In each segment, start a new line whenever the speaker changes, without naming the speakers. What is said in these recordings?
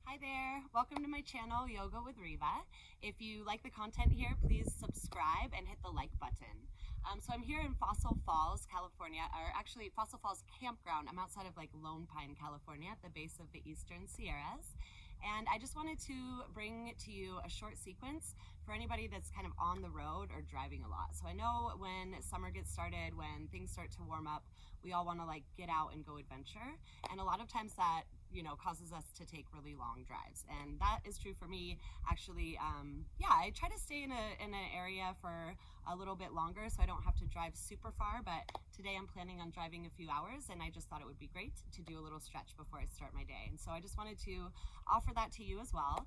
Hi there, welcome to my channel, Yoga with Riva. If you like the content here, please subscribe and hit the like button. So I'm here in Fossil Falls, California, or actually Fossil Falls Campground. I'm outside of like Lone Pine, California, at the base of the Eastern Sierras. And I just wanted to bring to you a short sequence for anybody that's kind of on the road or driving a lot. So I know when summer gets started, when things start to warm up, we all want to like get out and go adventure. And a lot of times that causes us to take really long drives, and that is true for me actually. I try to stay in an area for a little bit longer so I don't have to drive super far, but today I'm planning on driving a few hours, and I just thought it would be great to do a little stretch before I start my day. And so I just wanted to offer that to you as well.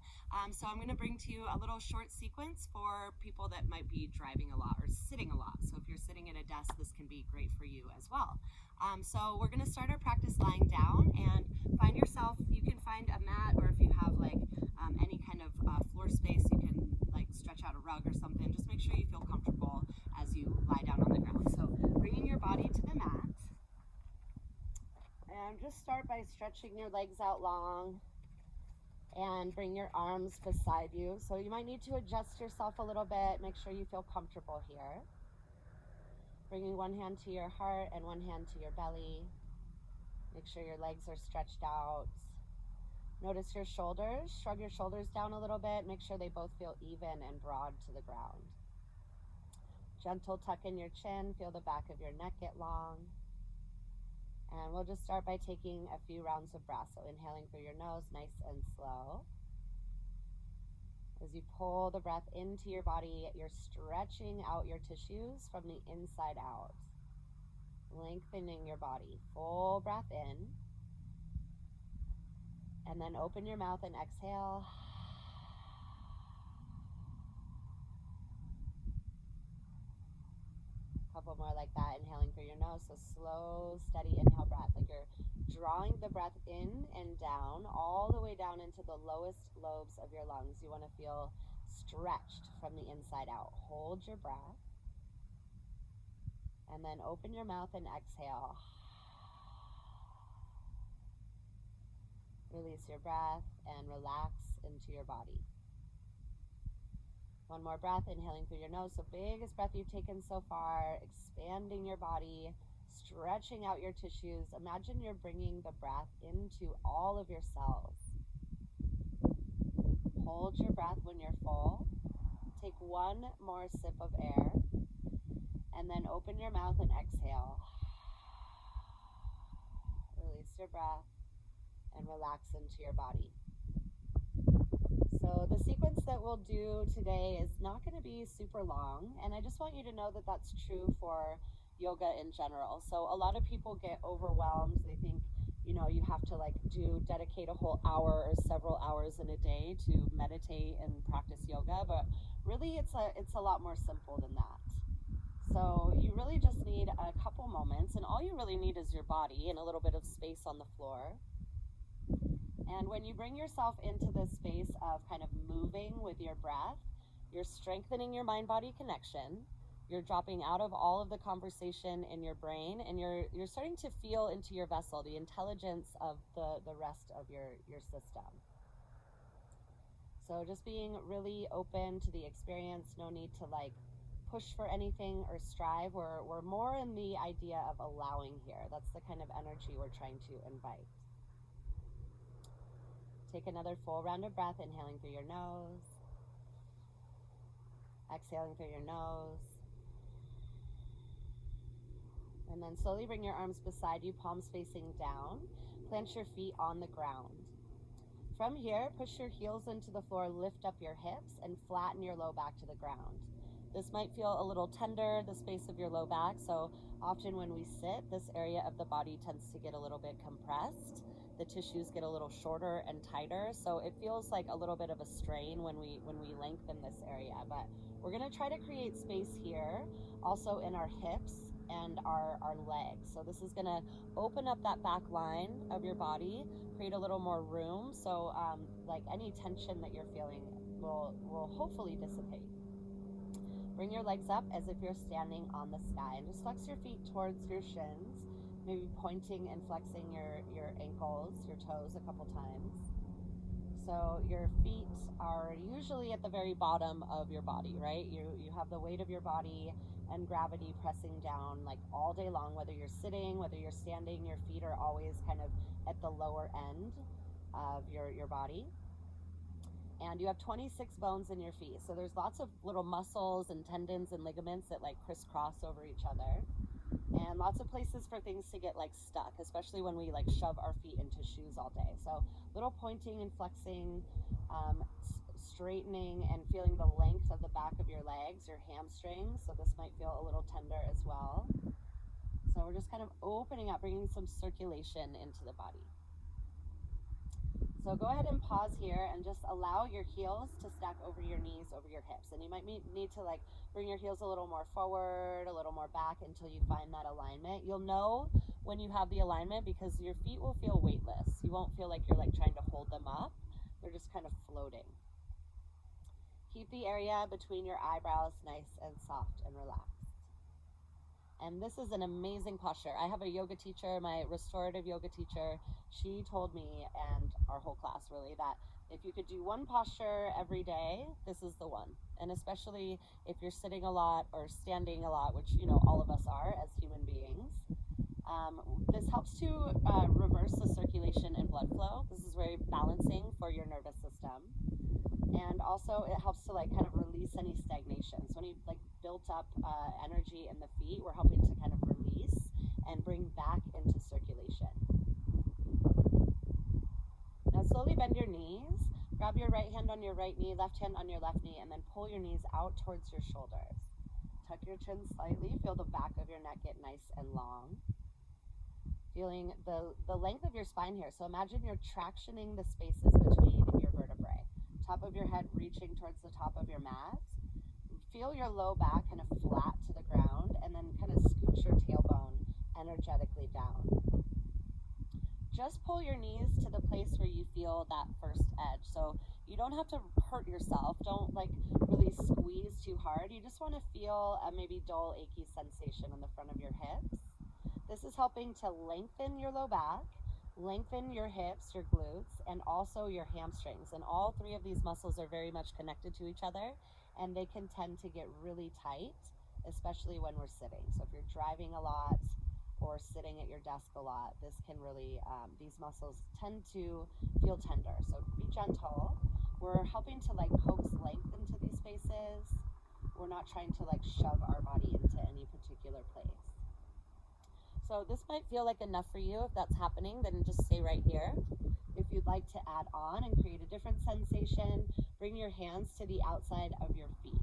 So I'm going to bring to you a little short sequence for people that might be driving a lot or sitting a lot. So if you're sitting at a desk, this can be great for you as well. So we're going to start our practice lying down, and find yourself, you can find a mat, or if you have like any kind of floor space, you can like stretch out a rug or something. Just make sure you feel comfortable as you lie down on the ground. So bringing your body to the mat, and just start by stretching your legs out long and bring your arms beside you. So you might need to adjust yourself a little bit, make sure you feel comfortable here. Bringing one hand to your heart and one hand to your belly. Make sure your legs are stretched out. Notice your shoulders. Shrug your shoulders down a little bit. Make sure they both feel even and broad to the ground. Gentle tuck in your chin. Feel the back of your neck get long. And we'll just start by taking a few rounds of breath. So inhaling through your nose, nice and slow. As you pull the breath into your body, you're stretching out your tissues from the inside out. Lengthening your body. Full breath in. And then open your mouth and exhale. A couple more like that, inhaling through your nose. So slow, steady inhale breath, like you're drawing the breath in and down, all the way down into the lowest lobes of your lungs. You want to feel stretched from the inside out. Hold your breath. And then open your mouth and exhale. Release your breath and relax into your body. One more breath, inhaling through your nose. So biggest breath you've taken so far, expanding your body, stretching out your tissues. Imagine you're bringing the breath into all of your cells. Hold your breath when you're full. Take one more sip of air, and then open your mouth and exhale. Release your breath and relax into your body. So the sequence that we'll do today is not going to be super long, and I just want you to know that that's true for yoga in general. So a lot of people get overwhelmed. They think, you have to dedicate a whole hour or several hours in a day to meditate and practice yoga, but really it's a lot more simple than that. So you really just need a couple moments, and all you really need is your body and a little bit of space on the floor. And when you bring yourself into this space of kind of moving with your breath, you're strengthening your mind-body connection. You're dropping out of all of the conversation in your brain, and you're starting to feel into your vessel, the intelligence of the rest of your system. So just being really open to the experience, no need to push for anything or strive. We're more in the idea of allowing here. That's the kind of energy we're trying to invite. Take another full round of breath, inhaling through your nose, exhaling through your nose. And then slowly bring your arms beside you, palms facing down. Plant your feet on the ground. From here, push your heels into the floor, lift up your hips, and flatten your low back to the ground. This might feel a little tender, the space of your low back, so often when we sit, this area of the body tends to get a little bit compressed. The tissues get a little shorter and tighter, so it feels like a little bit of a strain when we lengthen this area. But we're going to try to create space here, also in our hips and our legs. So this is going to open up that back line of your body, create a little more room, so any tension that you're feeling will hopefully dissipate. Bring your legs up as if you're standing on the sky, and just flex your feet towards your shins, maybe pointing and flexing your ankles, your toes a couple times. So your feet are usually at the very bottom of your body, right? You have the weight of your body and gravity pressing down like all day long, whether you're sitting, whether you're standing, your feet are always kind of at the lower end of your body. And you have 26 bones in your feet. So there's lots of little muscles and tendons and ligaments that like crisscross over each other. And lots of places for things to get like stuck, especially when we like shove our feet into shoes all day. So little pointing and flexing, straightening and feeling the length of the back of your legs, your hamstrings. So this might feel a little tender as well. So we're just kind of opening up, bringing some circulation into the body. So go ahead and pause here and just allow your heels to stack over your knees, over your hips. And you might need to like bring your heels a little more forward, a little more back until you find that alignment. You'll know when you have the alignment because your feet will feel weightless. You won't feel like you're like trying to hold them up. They're just kind of floating. Keep the area between your eyebrows nice and soft and relaxed. And this is an amazing posture. I have a yoga teacher, my restorative yoga teacher. She told me, and our whole class really, that if you could do one posture every day, this is the one. And especially if you're sitting a lot or standing a lot, which, you know, all of us are as human beings. This helps to reverse the circulation and blood flow. This is very balancing for your nervous system. And also it helps to like kind of release any stagnation. So any like built up energy in the feet, we're helping to kind of release and bring back into circulation. Now slowly bend your knees. Grab your right hand on your right knee, left hand on your left knee, and then pull your knees out towards your shoulders. Tuck your chin slightly. Feel the back of your neck get nice and long. Feeling the length of your spine here. So imagine you're tractioning the spaces between your vertebrae. Top of your head reaching towards the top of your mat. Feel your low back kind of flat to the ground, and then kind of scooch your tailbone energetically down. Just pull your knees to the place where you feel that first edge. So you don't have to hurt yourself. Don't like really squeeze too hard. You just want to feel a maybe dull, achy sensation in the front of your hips. This is helping to lengthen your low back, lengthen your hips, your glutes, and also your hamstrings. And all three of these muscles are very much connected to each other, and they can tend to get really tight, especially when we're sitting. So if you're driving a lot or sitting at your desk a lot, this can really, these muscles tend to feel tender. So be gentle. We're helping to like coax length into these spaces. We're not trying to like shove our body into any particular place. So this might feel like enough for you. If that's happening, then just stay right here. If you'd like to add on and create a different sensation, bring your hands to the outside of your feet.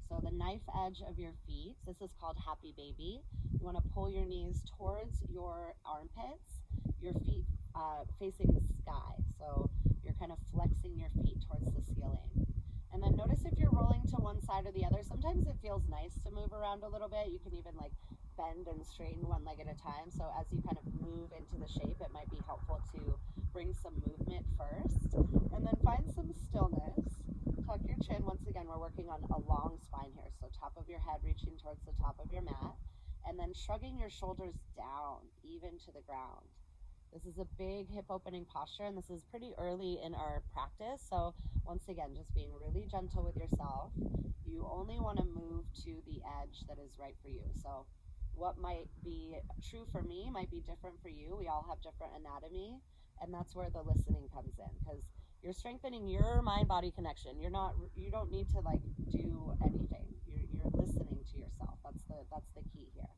So the knife edge of your feet, this is called Happy Baby. You want to pull your knees towards your armpits, your feet facing the sky. So you're kind of flexing your feet towards the ceiling. And then notice if you're rolling to one side or the other. Sometimes it feels nice to move around a little bit. You can even like bend and straighten one leg at a time. So as you kind of move into the shape, it might be helpful to bring some movement first. And then find some stillness. Tuck your chin. Once again, we're working on a long spine here. So top of your head reaching towards the top of your mat. And then shrugging your shoulders down, even to the ground. This is a big hip opening posture, and this is pretty early in our practice. So once again, just being really gentle with yourself. You only want to move to the edge that is right for you. So what might be true for me might be different for you. We all have different anatomy, and that's where the listening comes in, because you're strengthening your mind-body connection. You don't need to like do anything. You're listening to yourself. That's the key here.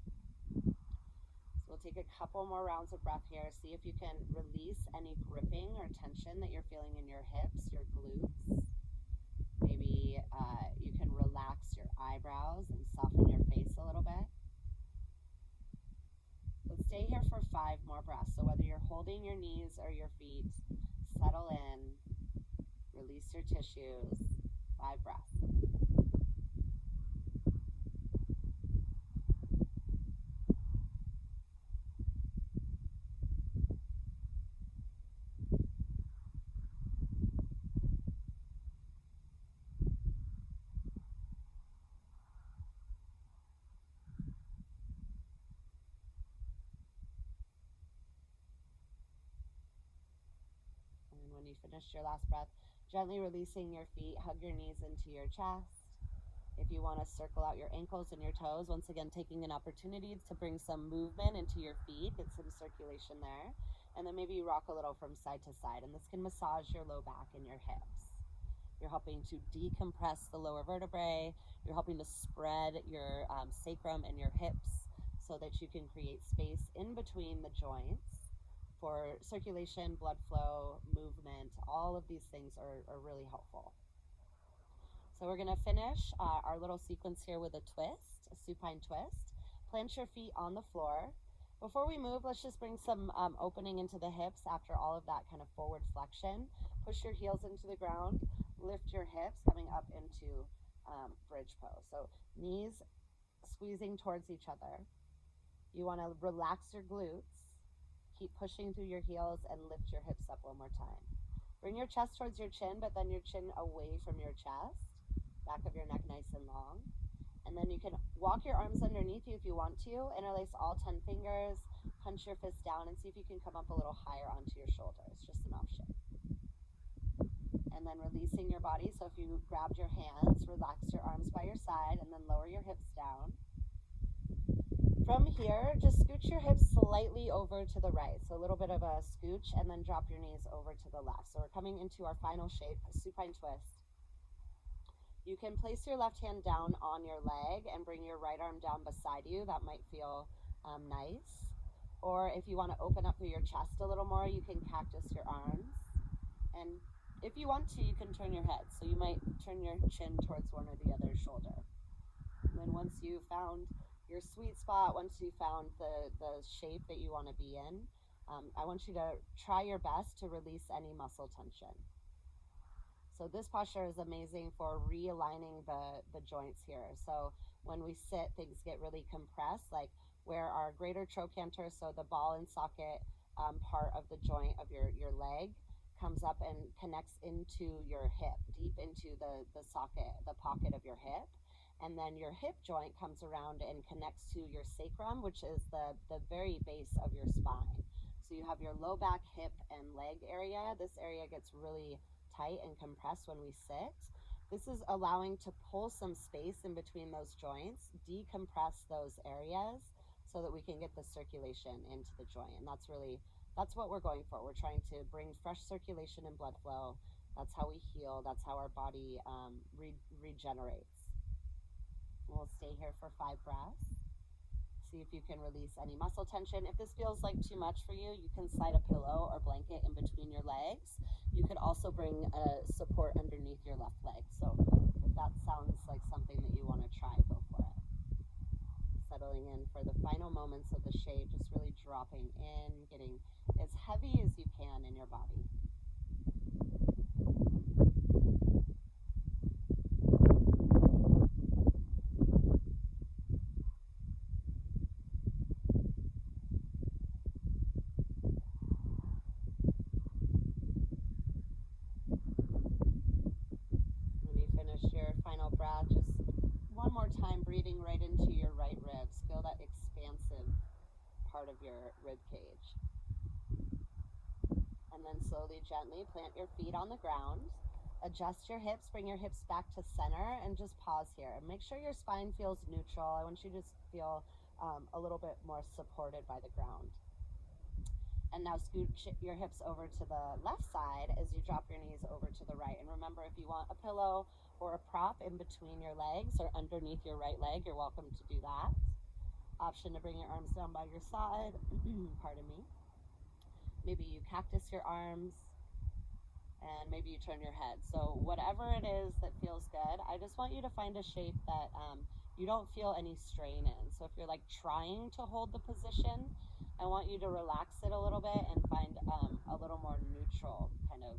So we'll take a couple more rounds of breath here. See if you can release any gripping or tension that you're feeling in your hips, your glutes. Maybe you can relax your eyebrows and soften your face a little bit. Let's stay here for 5 more breaths. So whether you're holding your knees or your feet, settle in, release your tissues. 5 breaths. When you finished your last breath. Gently releasing your feet, hug your knees into your chest. If you want to circle out your ankles and your toes, once again, taking an opportunity to bring some movement into your feet, get some circulation there. And then maybe rock a little from side to side. And this can massage your low back and your hips. You're helping to decompress the lower vertebrae. You're helping to spread your sacrum and your hips so that you can create space in between the joints for circulation, blood flow, movement. All of these things are really helpful. So we're going to finish our little sequence here with a twist, a supine twist. Plant your feet on the floor. Before we move, let's just bring some opening into the hips after all of that kind of forward flexion. Push your heels into the ground. Lift your hips, coming up into bridge pose. So knees squeezing towards each other. You want to relax your glutes. Keep pushing through your heels and lift your hips up one more time. Bring your chest towards your chin, but then your chin away from your chest. Back of your neck nice and long. And then you can walk your arms underneath you if you want to. Interlace all 10 fingers. Punch your fist down and see if you can come up a little higher onto your shoulders. Just an option. And then releasing your body. So if you grabbed your hands, relax your arms by your side and then lower your hips down. From here, just scooch your hips slightly over to the right. So a little bit of a scooch and then drop your knees over to the left. So we're coming into our final shape, a supine twist. You can place your left hand down on your leg and bring your right arm down beside you. That might feel nice. Or if you want to open up through your chest a little more, you can cactus your arms. And if you want to, you can turn your head. So you might turn your chin towards one or the other shoulder. And then once you found your sweet spot, once you found the shape that you want to be in, I want you to try your best to release any muscle tension. So this posture is amazing for realigning the joints here. So when we sit, things get really compressed, like where our greater trochanter, so the ball and socket part of the joint of your leg, comes up and connects into your hip, deep into the socket, the pocket of your hip. And then your hip joint comes around and connects to your sacrum, which is the very base of your spine. So you have your low back, hip, and leg area. This area gets really tight and compressed when we sit. This is allowing to pull some space in between those joints, decompress those areas so that we can get the circulation into the joint. And that's what we're going for. We're trying to bring fresh circulation and blood flow. That's how we heal. That's how our body regenerates. We'll stay here for 5 breaths. See if you can release any muscle tension. If this feels like too much for you, you can slide a pillow or blanket in between your legs. You could also bring a support underneath your left leg. So if that sounds like something that you want to try, go for it. Settling in for the final moments of the shape, just really dropping in, getting as heavy as you can in your body. Your final breath, just one more time, breathing right into your right ribs. Feel that expansive part of your rib cage. And then slowly, gently plant your feet on the ground. Adjust your hips, bring your hips back to center, and just pause here. And make sure your spine feels neutral. I want you to feel a little bit more supported by the ground. And now scooch your hips over to the left side as you drop your knees over to the right. And remember, if you want a pillow or a prop in between your legs or underneath your right leg, you're welcome to do that. Option to bring your arms down by your side. Pardon me. Maybe you cactus your arms and maybe you turn your head. So whatever it is that feels good, I just want you to find a shape that you don't feel any strain in. So if you're like trying to hold the position, I want you to relax it a little bit and find a little more neutral kind of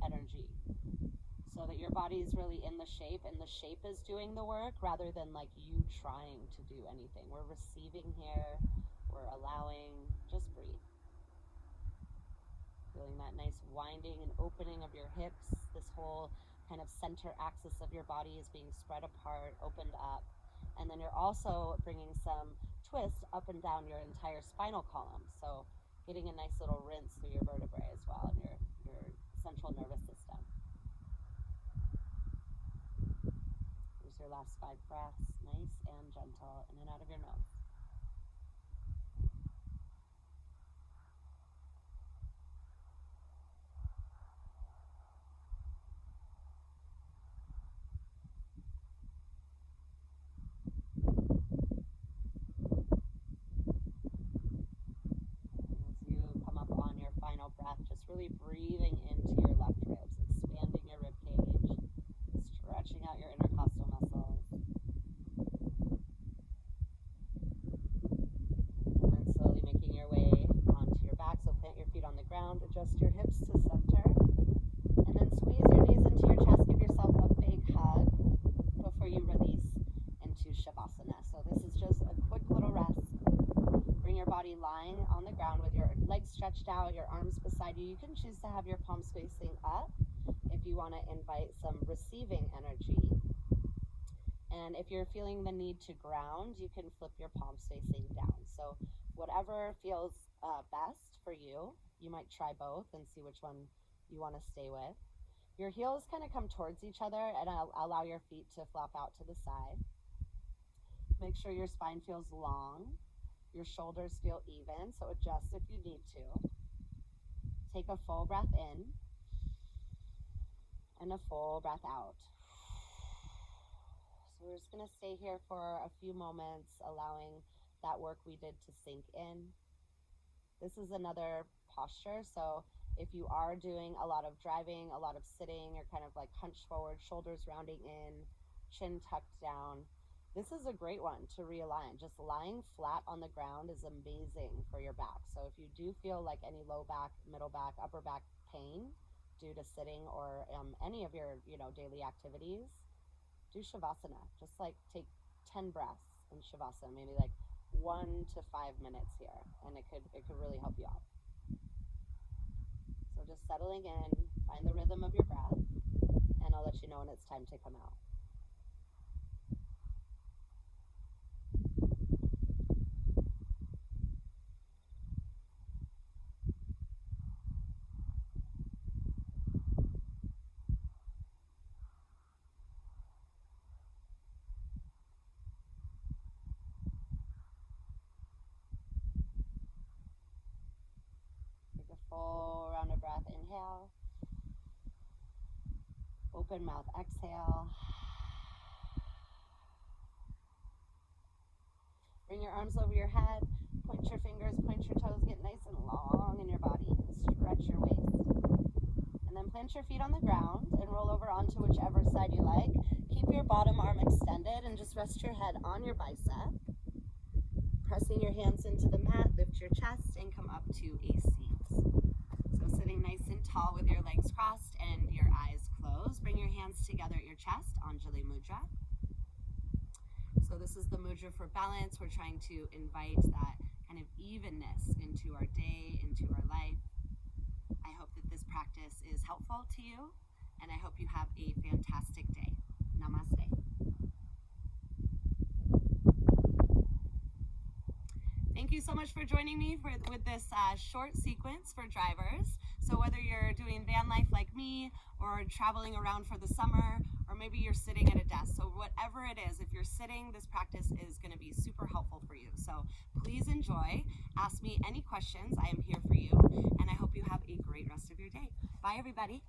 energy so that your body is really in the shape and the shape is doing the work rather than like you trying to do anything. We're receiving here, we're allowing, just breathe. Feeling that nice winding and opening of your hips. This whole kind of center axis of your body is being spread apart, opened up. And then you're also bringing some twist up and down your entire spinal column. So getting a nice little rinse through your vertebrae as well and your central nervous system. Here's your last 5 breaths, nice and gentle, in and out of your nose. Just really breathing into your left ribs, expanding your rib cage, stretching out your intercostal muscles. And then slowly making your way onto your back. So plant your feet on the ground, adjust your hips to center, and then squeeze your knees into your chest. Give yourself a big hug before you release into Shavasana. So this is just a quick little rest. Bring your body lying on the ground with your legs stretched out, your arms beside you. You can choose to have your palms facing up if you want to invite some receiving energy. And if you're feeling the need to ground, you can flip your palms facing down. So whatever feels best for you, you might try both and see which one you want to stay with. Your heels kind of come towards each other and allow your feet to flop out to the side. Make sure your spine feels long. Your shoulders feel even, so adjust if you need to. Take a full breath in and a full breath out. So we're just going to stay here for a few moments, allowing that work we did to sink in. This is another posture, so if you are doing a lot of driving, a lot of sitting, or kind of like hunched forward, shoulders rounding in, chin tucked down, this is a great one to realign. Just lying flat on the ground is amazing for your back. So if you do feel like any low back, middle back, upper back pain due to sitting or any of your daily activities, do Shavasana. Just like take 10 breaths in Shavasana, maybe like 1 to 5 minutes here, and it could really help you out. So just settling in, find the rhythm of your breath, and I'll let you know when it's time to come out. Full round of breath, inhale. Open mouth, exhale. Bring your arms over your head. Point your fingers, point your toes. Get nice and long in your body. Stretch your waist. And then plant your feet on the ground and roll over onto whichever side you like. Keep your bottom arm extended and just rest your head on your bicep. Pressing your hands into the mat, lift your chest and come up to a seat. So sitting nice and tall with your legs crossed and your eyes closed. Bring your hands together at your chest, Anjali Mudra. So this is the mudra for balance. We're trying to invite that kind of evenness into our day, into our life. I hope that this practice is helpful to you, and I hope you have a fantastic day. Namaste. Thank you so much for joining me with this short sequence for drivers. So whether you're doing van life like me, or traveling around for the summer, or maybe you're sitting at a desk, so whatever it is, if you're sitting, this practice is going to be super helpful for you. So please enjoy. Ask me any questions. I am here for you, and I hope you have a great rest of your day. Bye, everybody.